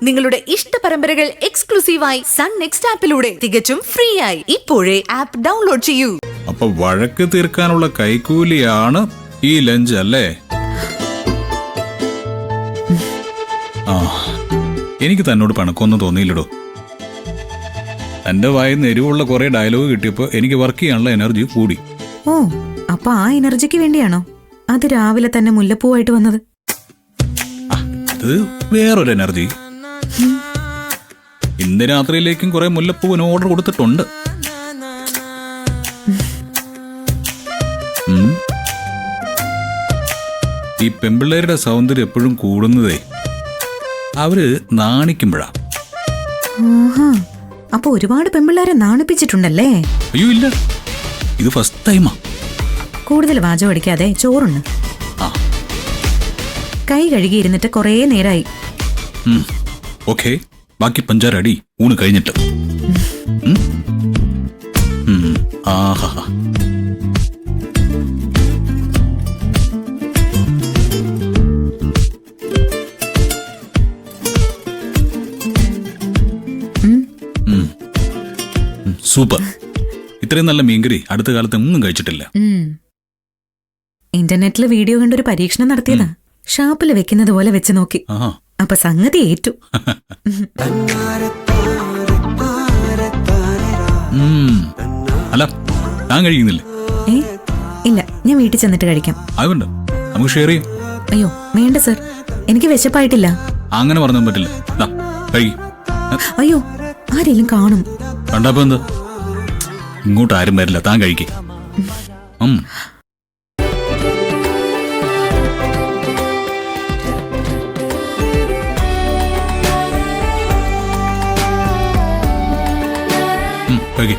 നിങ്ങളുടെ ഇഷ്ട പരമ്പരകൾ എക്സ്ക്ലൂസീവായി സൺ നെക്സ്റ്റ് ആപ്പിലൂടെ തികച്ചും ഫ്രീ ആയി ഇപ്പോഴേ ആപ്പ് ഡൗൺലോഡ് ചെയ്യൂ. അപ്പൊ വഴക്ക് തീർക്കാനുള്ള കൈക്കൂലിയാണ് ഈ ലഞ്ച് അല്ലേ? ആ, എനിക്ക് തന്നോട് പണക്കൊന്നും തോന്നിയില്ലടോ. തന്റെ വായിന്ന് എരിവുള്ള കുറെ ഡയലോഗ് കിട്ടിയപ്പോ എനിക്ക് വർക്ക് ചെയ്യാനുള്ള എനർജി കൂടി. ഓ, അപ്പൊ ആ എനർജിക്ക് വേണ്ടിയാണോ അത് രാവിലെ തന്നെ മുല്ലപ്പൂവായിട്ട് വന്നത്? അത് വേറൊരു എനർജി. ഇന്ന് രാത്രിയിലേക്കും കുറെ മുല്ലപ്പൂവിന് ഓർഡർ കൊടുത്തിട്ടുണ്ട്. ഈ പെമ്പിള്ളേരുടെ സൗന്ദര്യം എപ്പോഴും കൂടുന്നതേ അവര് നാണിക്കുമ്പോഴാ. ഓഹാ, അപ്പൊ ഒരുപാട് പെമ്പിള്ളാരെ നാണിപ്പിച്ചിട്ടുണ്ടല്ലേ? അയ്യോ ഇല്ല, ഇത് ഫസ്റ്റ് ടൈമാ. കൂടുതൽ വാചകം അടിക്കാതെ ചോറുണ്ട്. കൈ കഴുകിയിരുന്നിട്ട് കൊറേ നേരായി. ഓക്കെ, ബാക്കി പഞ്ചാരടി ഊണ് കഴിഞ്ഞിട്ട്. ആഹാ, സൂപ്പർ. ഇത്രയും നല്ല മീൻകറി അടുത്ത കാലത്ത് ഒന്നും കഴിച്ചിട്ടില്ല. ഇന്റർനെറ്റില് വീഡിയോ കണ്ടൊരു പരീക്ഷണം നടത്തിയതാ. ഷാപ്പില് വെക്കുന്നത് പോലെ വെച്ച് നോക്കി. അപ്പൊ സംഗതി ഏറ്റു. അല്ല, ഞാൻ കഴിക്കുന്നില്ലേ? ഇല്ല, ഞാൻ വീട്ടിൽ ചെന്നിട്ട് കഴിക്കാം. അതുകൊണ്ട് നമുക്ക് ഷെയർ ചെയ്യും. അയ്യോ വേണ്ട സർ, എനിക്ക് വിശപ്പായിട്ടില്ല. അങ്ങനെ പറഞ്ഞാൽ പറ്റില്ല. അയ്യോ, ആരെങ്കിലും കാണും. കണ്ടപ്പോ എന്താ, ഇങ്ങോട്ട് ആരും വരില്ല, താൻ കഴിക്കേ. കഴിക്കേ.